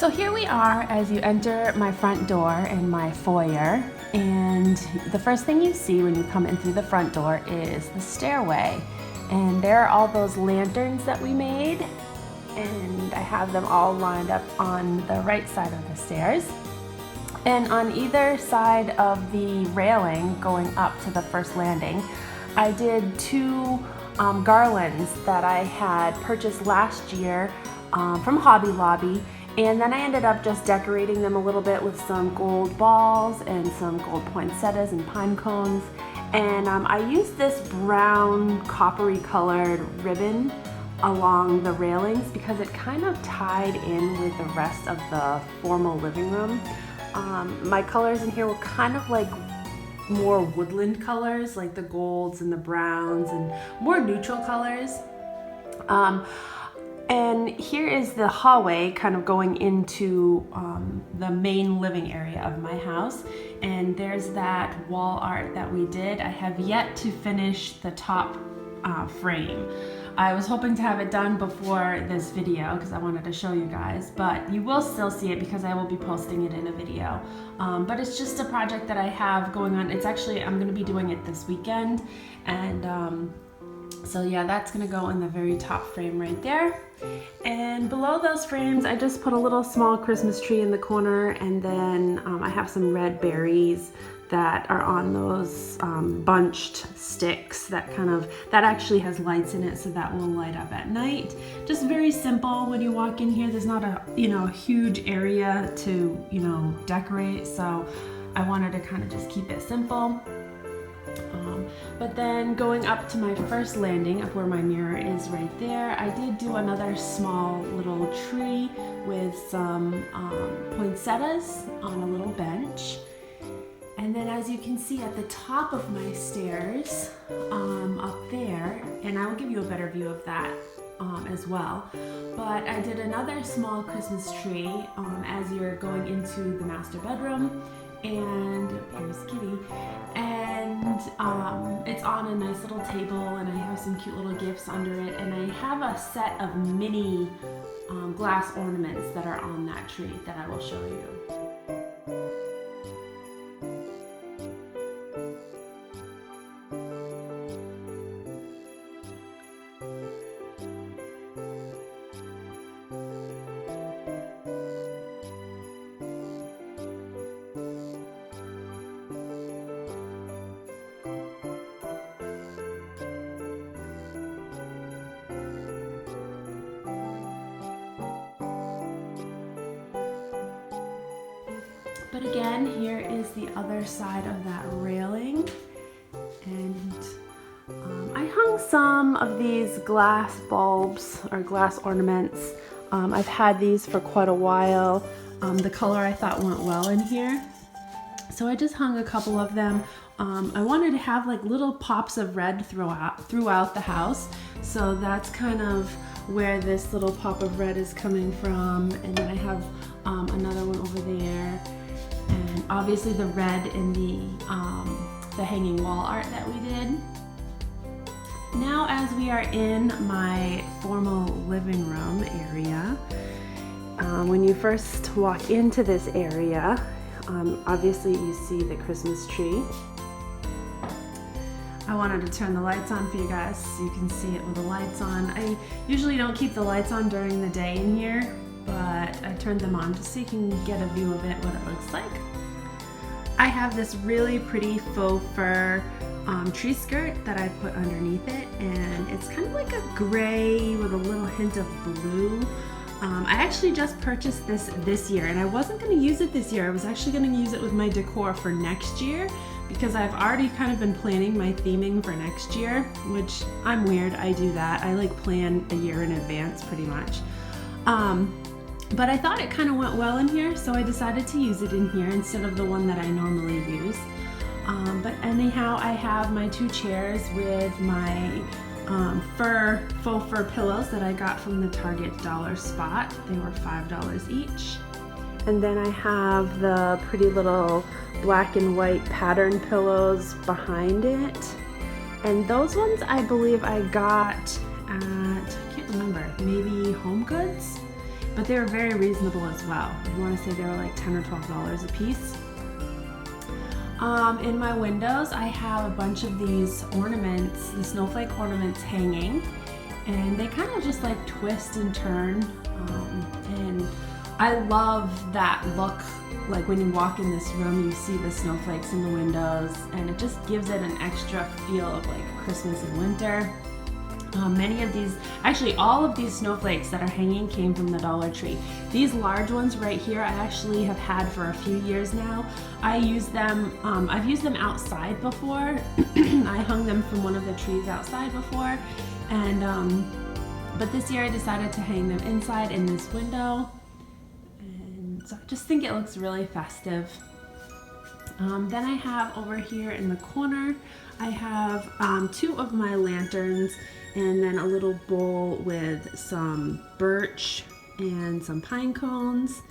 So here we are as you enter my front door in my foyer, and the first thing you see when you come in through the front door is the stairway. And there are all those lanterns that we made, and I have them all lined up on the right side of the stairs. And on either side of the railing going up to the first landing, I did two garlands that I had purchased last year from Hobby Lobby. And then I ended up just decorating them a little bit with some gold balls and some gold poinsettias and pine cones. And I used this brown coppery colored ribbon along the railings because it kind of tied in with the rest of the formal living room. My colors in here were kind of like more woodland colors, like the golds and the browns and more neutral colors. And here is the hallway kind of going into the main living area of my house. And there's that wall art that we did. I have yet to finish the top frame. I was hoping to have it done before this video because I wanted to show you guys, but you will still see it because I will be posting it in a video. But it's just a project that I have going on. It's actually, I'm going to be doing it this weekend. And so yeah, that's gonna go in the very top frame right there. And below those frames, I just put a little small Christmas tree in the corner, and then I have some red berries that are on those bunched sticks that actually has lights in it, so that will light up at night. Just very simple. When you walk in here, there's not a huge area to decorate, so I wanted to kind of just keep it simple. But then going up to my first landing of where my mirror is right there, I did do another small little tree with some poinsettias on a little bench. And then as you can see at the top of my stairs up there, and I will give you a better view of that as well, but I did another small Christmas tree as you're going into the master bedroom. And here's Kitty, and it's on a nice little table, and I have some cute little gifts under it, and I have a set of mini glass ornaments that are on that tree that I will show you. But again, here is the other side of that railing, and I hung some of these glass bulbs or glass ornaments. I've had these for quite a while. The color I thought went well in here, so I just hung a couple of them. I wanted to have like little pops of red throughout the house, so that's kind of where this little pop of red is coming from. And then I have another one over there. And obviously the red in the hanging wall art that we did. Now as we are in my formal living room area, when you first walk into this area, obviously you see the Christmas tree. I wanted to turn the lights on for you guys so you can see it with the lights on. I usually don't keep the lights on during the day in here, but I turned them on just so you can get a view of it, what it looks like. I have this really pretty faux fur tree skirt that I put underneath it, and it's kind of like a gray with a little hint of blue. I actually just purchased this year, and I wasn't going to use it this year. I was actually going to use it with my decor for next year because I've already kind of been planning my theming for next year, which I'm weird. I do that. I like plan a year in advance pretty much. But I thought it kind of went well in here, so I decided to use it in here instead of the one that I normally use. But anyhow, I have my two chairs with my faux fur pillows that I got from the Target dollar spot. They were $5 each. And then I have the pretty little black and white pattern pillows behind it. And those ones I believe I got at, I can't remember, maybe Home Goods. but they were very reasonable as well. I want to say they were like $10 or $12 a piece. In my windows, I have a bunch of these ornaments, the snowflake ornaments hanging, and they kind of just like twist and turn, and I love that look. Like when you walk in this room, you see the snowflakes in the windows, and it just gives it an extra feel of like Christmas and winter. Many of these, actually all of these snowflakes that are hanging came from the Dollar Tree. These large ones right here I actually have had for a few years now. I use them, I've used them outside before. I hung them from one of the trees outside before, and but this year I decided to hang them inside in this window, and so I just think it looks really festive. Then I have over here in the corner, I have 2 of my lanterns, and then a little bowl with some birch and some pine cones,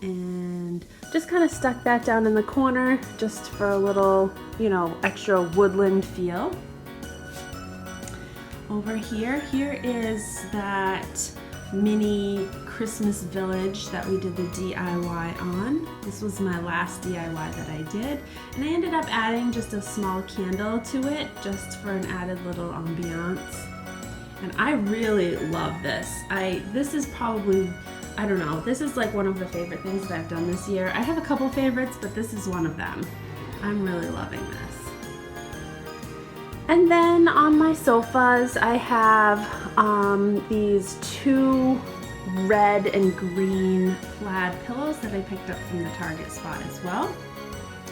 and just kind of stuck that down in the corner just for a little, you know, extra woodland feel. Over here is that mini Christmas village that we did the DIY on. This was my last DIY that I did, and I ended up adding just a small candle to it just for an added little ambiance. And I really love this. This is probably, I don't know, this is like one of the favorite things that I've done this year. I have a couple favorites, but this is one of them. I'm really loving this. And then on my sofas, I have these 2 red and green plaid pillows that I picked up from the Target spot as well.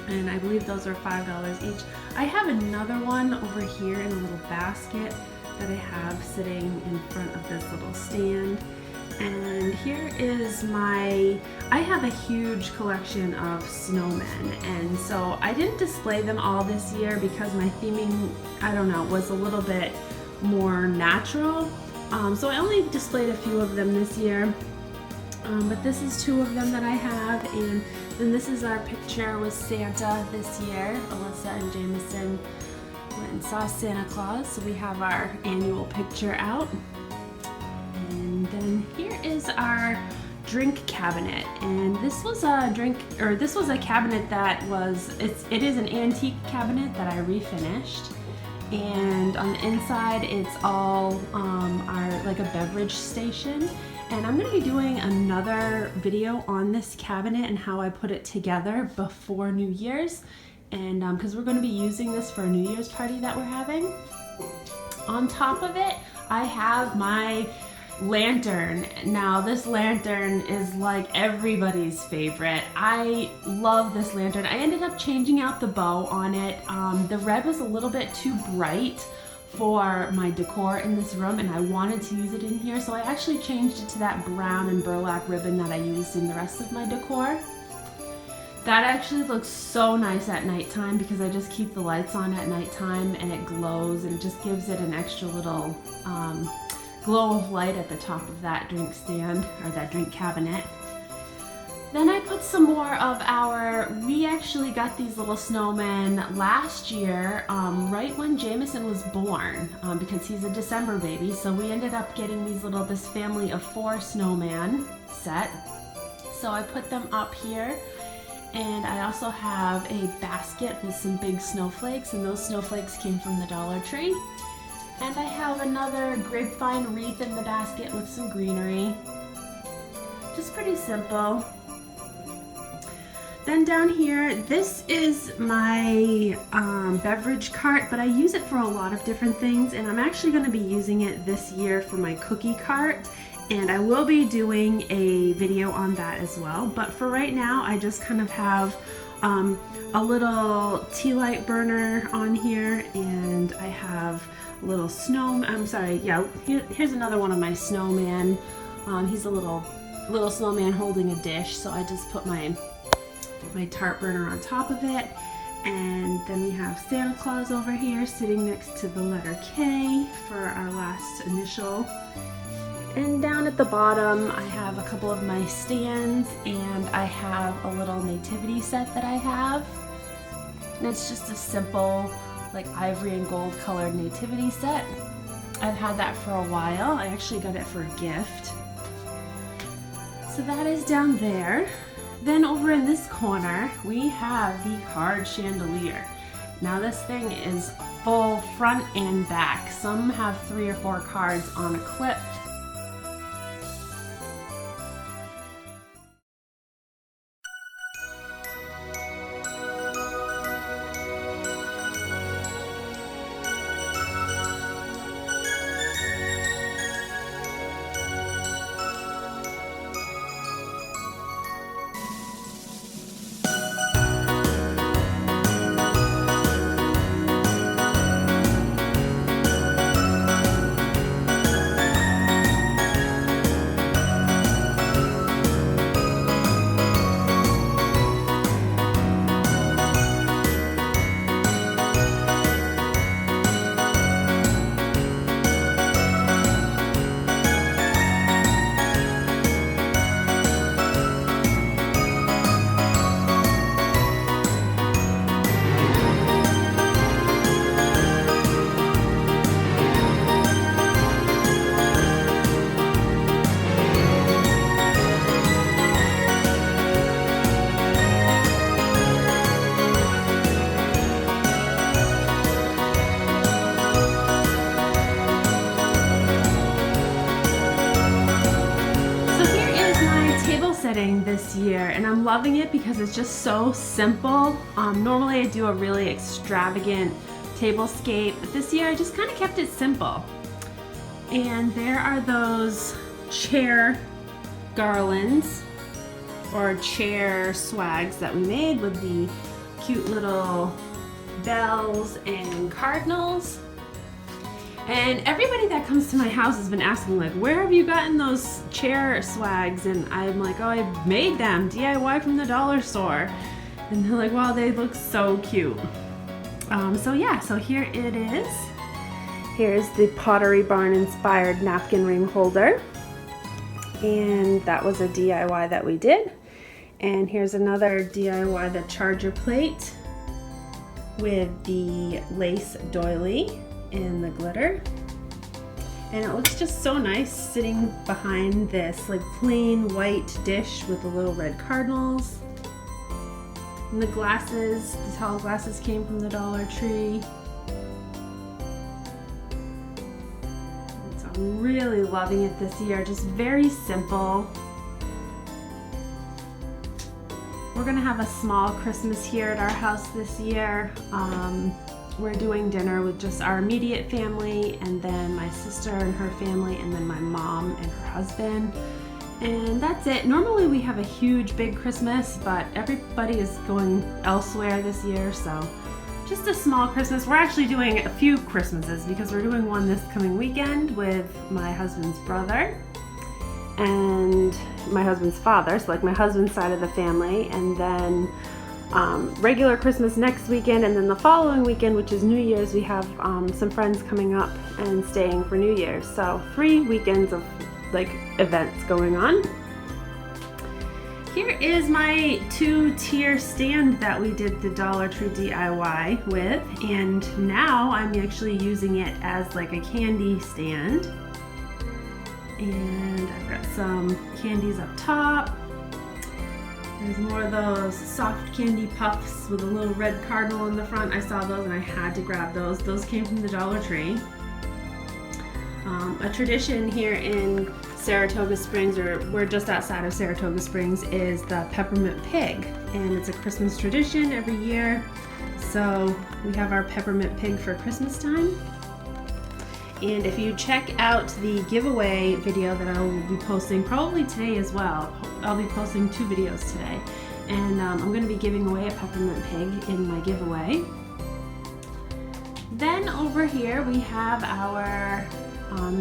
And I believe those are $5 each. I have another one over here in a little basket that I have sitting in front of this little stand. And here is I have a huge collection of snowmen, and so I didn't display them all this year because my theming, I don't know, was a little bit more natural. So I only displayed a few of them this year, but this is 2 of them that I have, and then this is our picture with Santa this year. Alyssa and Jameson went and saw Santa Claus, so we have our annual picture out. And then here is our drink cabinet, and this was a cabinet that it is an antique cabinet that I refinished, and on the inside it's all like a beverage station. And I'm going to be doing another video on this cabinet and how I put it together before New Year's, and because we're going to be using this for a New Year's party that we're having. On top of it, I have my lantern. Now this lantern is like everybody's favorite. I love this lantern. I ended up changing out the bow on it. The red was a little bit too bright for my decor in this room, and I wanted to use it in here, so I actually changed it to that brown and burlap ribbon that I used in the rest of my decor. That actually looks so nice at nighttime because I just keep the lights on at nighttime and it glows, and it just gives it an extra little glow of light at the top of that drink stand, or that drink cabinet. Then I put some more of we actually got these little snowmen last year, right when Jameson was born, because he's a December baby, so we ended up getting this family of 4 snowman set. So I put them up here, and I also have a basket with some big snowflakes, and those snowflakes came from the Dollar Tree. And I have another grapevine wreath in the basket with some greenery. Just pretty simple. Then down here, this is my beverage cart, but I use it for a lot of different things, and I'm actually going to be using it this year for my cookie cart, and I will be doing a video on that as well. But for right now, I just kind of have a little tea light burner on here, and I have little here's another one of my snowman. He's a little snowman holding a dish, so I just put my tart burner on top of it. And then we have Santa Claus over here sitting next to the letter K for our last initial. And down at the bottom, I have a couple of my stands, and I have a little nativity set that I have. And it's just a simple, like ivory and gold colored nativity set. I've had that for a while. I actually got it for a gift. So that is down there. Then over in this corner, we have the card chandelier. Now this thing is full front and back. Some have 3 or 4 cards on a clip. This year, and I'm loving it because it's just so simple. Normally I do a really extravagant tablescape, but this year I just kind of kept it simple. And there are those chair garlands or chair swags that we made with the cute little bells and cardinals. And everybody that comes to my house has been asking, like, where have you gotten those chair swags? And I'm like, oh, I made them DIY from the dollar store. And they're like, wow, they look so cute. So yeah, so here it is. Here's the Pottery Barn inspired napkin ring holder. And that was a DIY that we did. And here's another DIY, the charger plate with the lace doily and the glitter, and it looks just so nice sitting behind this like plain white dish with the little red cardinals. And the glasses, the tall glasses came from the Dollar Tree. So I'm really loving it this year, just very simple. We're gonna have a small Christmas here at our house this year. We're doing dinner with just our immediate family, and then my sister and her family, and then my mom and her husband. And that's it. Normally we have a huge big Christmas, but everybody is going elsewhere this year, so just a small Christmas. We're actually doing a few Christmases because we're doing one this coming weekend with my husband's brother and my husband's father, so like my husband's side of the family, and then regular Christmas next weekend, and then the following weekend, which is New Year's, we have some friends coming up and staying for New Year's. So 3 weekends of like events going on. Here is my 2-tier stand that we did the Dollar Tree DIY with, and now I'm actually using it as like a candy stand. And I've got some candies up top. There's more of those soft candy puffs with a little red cardinal in the front. I saw those and I had to grab those. Those came from the Dollar Tree. A tradition here in Saratoga Springs, or we're just outside of Saratoga Springs, is the peppermint pig. And it's a Christmas tradition every year. So we have our peppermint pig for Christmas time. And if you check out the giveaway video that I will be posting probably today as well, I'll be posting 2 videos today, and I'm going to be giving away a peppermint pig in my giveaway. Then over here we have our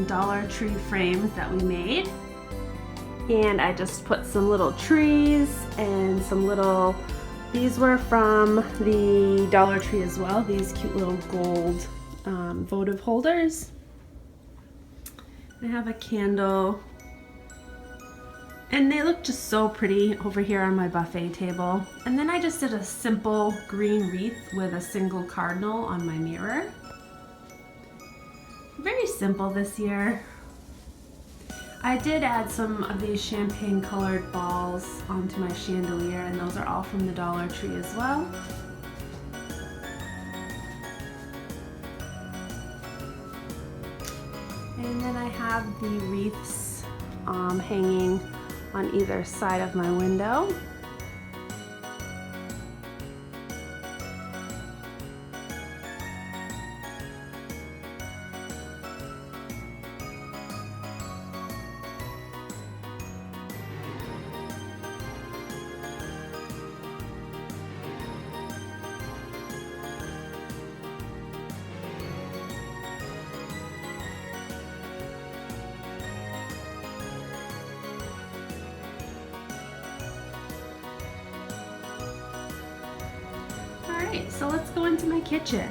Dollar Tree frames that we made, and I just put some little trees and some little, these were from the Dollar Tree as well, these cute little gold votive holders. I have a candle, and they look just so pretty over here on my buffet table. And then I just did a simple green wreath with a single cardinal on my mirror. Very simple this year. I did add some of these champagne colored balls onto my chandelier, and those are all from the Dollar Tree as well. And then I have the wreaths hanging on either side of my window. Alright, so let's go into my kitchen.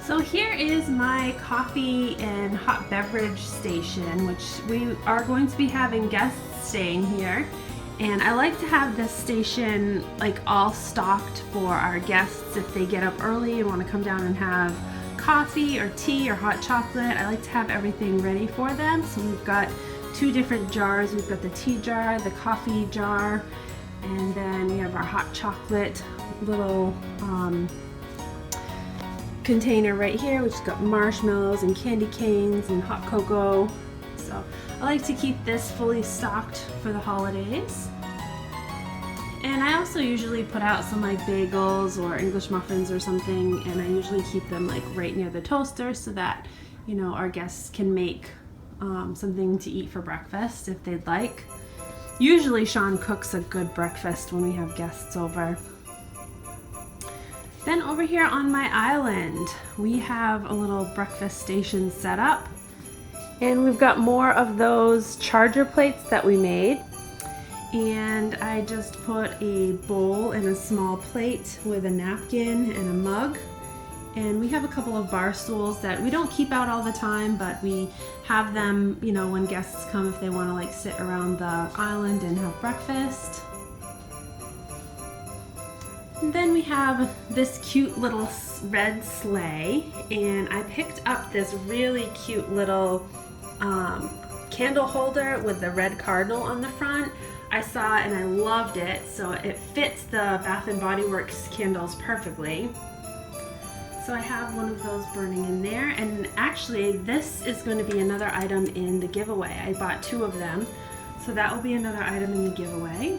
So here is my coffee and hot beverage station, which we are going to be having guests staying here. And I like to have this station like all stocked for our guests if they get up early and want to come down and have coffee or tea or hot chocolate. I like to have everything ready for them. So we've got two different jars. We've got the tea jar, the coffee jar, and then we have our hot chocolate little container right here, which has got marshmallows and candy canes and hot cocoa. So I like to keep this fully stocked for the holidays. And I also usually put out some like bagels or English muffins or something, and I usually keep them like right near the toaster so that, you know, our guests can make something to eat for breakfast if they'd like. Usually Sean cooks a good breakfast when we have guests over. Then over here on my island, we have a little breakfast station set up. And we've got more of those charger plates that we made. And I just put a bowl and a small plate with a napkin and a mug. And we have a couple of bar stools that we don't keep out all the time, but we have them, you know, when guests come if they want to like sit around the island and have breakfast. And then we have this cute little red sleigh, and I picked up this really cute little candle holder with the red cardinal on the front. I saw it and I loved it, so it fits the Bath & Body Works candles perfectly. So I have one of those burning in there, and actually this is going to be another item in the giveaway. I bought two of them, so that will be another item in the giveaway.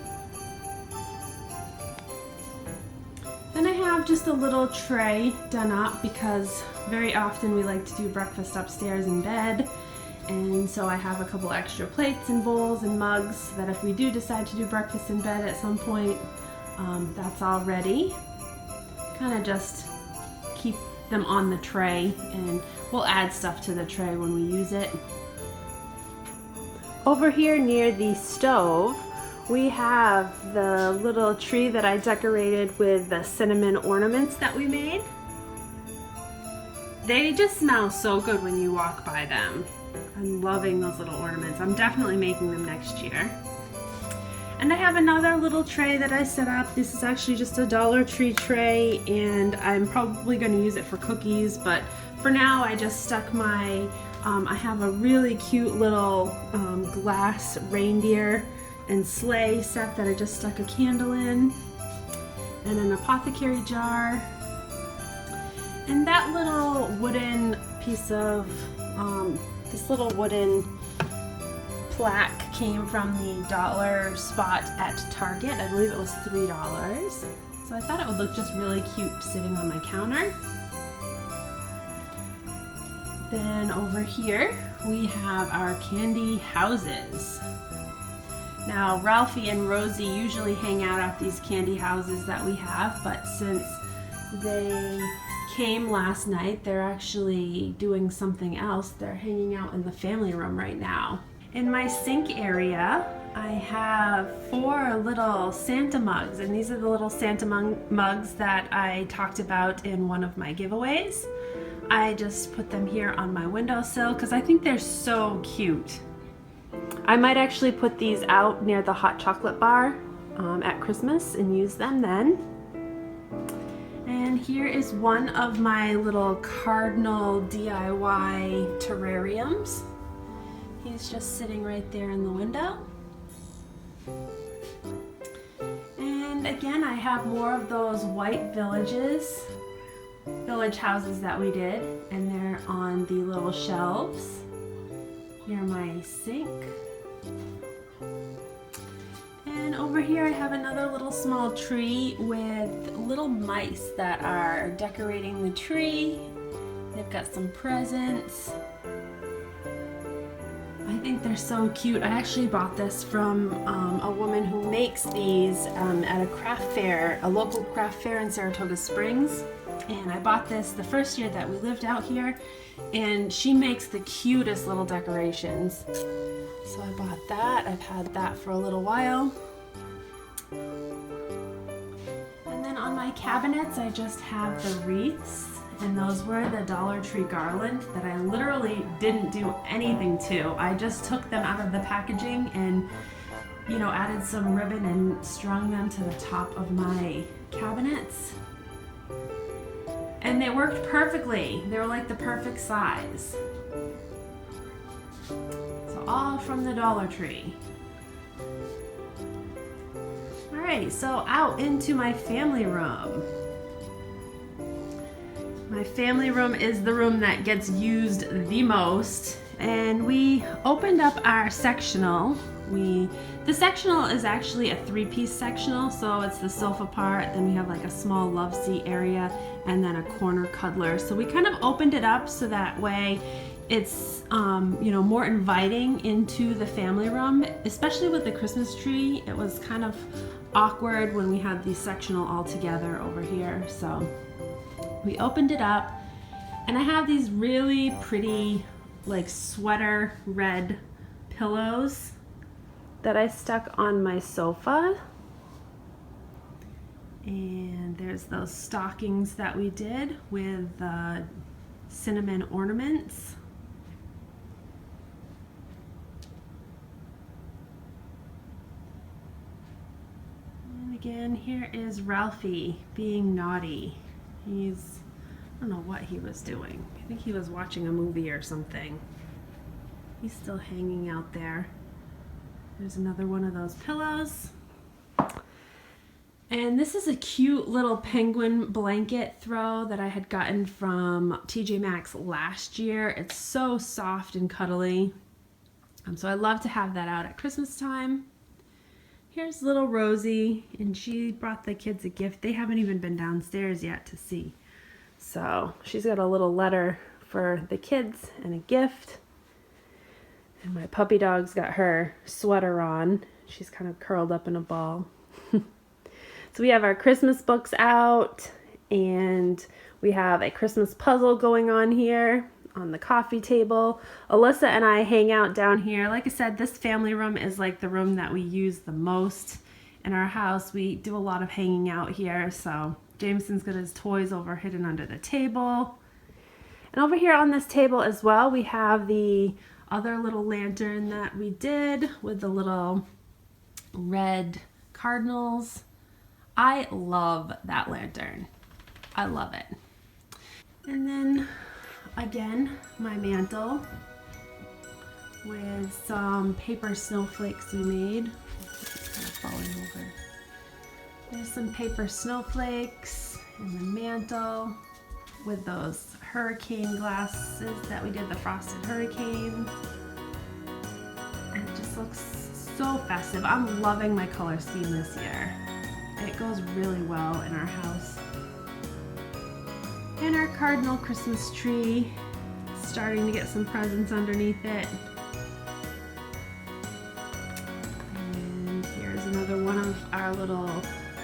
Then I have just a little tray done up because very often we like to do breakfast upstairs in bed, and so I have a couple extra plates and bowls and mugs so that if we do decide to do breakfast in bed at some point, that's all ready. Kind of just keep them on the tray, and we'll add stuff to the tray when we use it. Over here near the stove, we have the little tree that I decorated with the cinnamon ornaments that we made. They just smell so good when you walk by them. I'm loving those little ornaments. I'm definitely making them next year. And I have another little tray that I set up. This is actually just a Dollar Tree tray, and I'm probably going to use it for cookies, but for now I just stuck my, I have a really cute little glass reindeer and sleigh set that I just stuck a candle in, and an apothecary jar. And that little wooden piece of, this little wooden plaque came from the dollar spot at Target. I believe it was $3. So I thought it would look just really cute sitting on my counter. Then over here we have our candy houses. Now Ralphie and Rosie usually hang out at these candy houses that we have, but since they came last night, they're actually doing something else. They're hanging out in the family room right now. In my sink area, I have 4 little Santa mugs, and these are the little Santa mugs that I talked about in one of my giveaways. I just put them here on my windowsill because I think they're so cute. I might actually put these out near the hot chocolate bar at Christmas and use them then. And here is one of my little cardinal DIY terrariums. He's just sitting right there in the window. And again, I have more of those white village houses that we did, and they're on the little shelves near my sink. And over here I have another little small tree with little mice that are decorating the tree. They've got some presents. I think they're so cute. I actually bought this from a woman who makes these at a craft fair, a local craft fair in Saratoga Springs. And I bought this the first year that we lived out here, and she makes the cutest little decorations. So I bought that. I've had that for a little while. And then on my cabinets, I just have the wreaths, and those were the Dollar Tree garland that I literally didn't do anything to. I just took them out of the packaging and, you know, added some ribbon and strung them to the top of my cabinets. And they worked perfectly. They were like the perfect size. So all from the Dollar Tree. Alright, so out into my family room. My family room is the room that gets used the most. And we opened up our sectional. The sectional is actually a 3-piece sectional, so it's the sofa part, then we have like a small love seat area, and then a corner cuddler. So we kind of opened it up so that way it's you know, more inviting into the family room, especially with the Christmas tree. It was kind of awkward when we had the sectional all together over here. So we opened it up, and I have these really pretty like sweater red pillows that I stuck on my sofa. And there's those stockings that we did with cinnamon ornaments. And again, here is Ralphie being naughty. I don't know what he was doing. I think he was watching a movie or something. He's still hanging out there. There's another one of those pillows. And this is a cute little penguin blanket throw that I had gotten from TJ Maxx last year. It's so soft and cuddly. So I love to have that out at Christmas time. Here's little Rosie, and she brought the kids a gift. They haven't even been downstairs yet to see. So she's got a little letter for the kids and a gift. And my puppy dog's got her sweater on. She's kind of curled up in a ball. So we have our Christmas books out, and we have a Christmas puzzle going on here on the coffee table. Alyssa and I hang out down here. Like I said, this family room is like the room that we use the most in our house. We do a lot of hanging out here. So Jameson's got his toys over hidden under the table. And over here on this table as well, we have the other little lantern that we did with the little red cardinals. I love that lantern. I love it. And then again, my mantle with some paper snowflakes we made. It's kind of falling over. There's some paper snowflakes in the mantle with those hurricane glasses that we did, the frosted hurricane. And it just looks so festive. I'm loving my color scheme this year. It goes really well in our house. And our cardinal Christmas tree, starting to get some presents underneath it. And here's another one of our little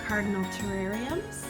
cardinal terrariums.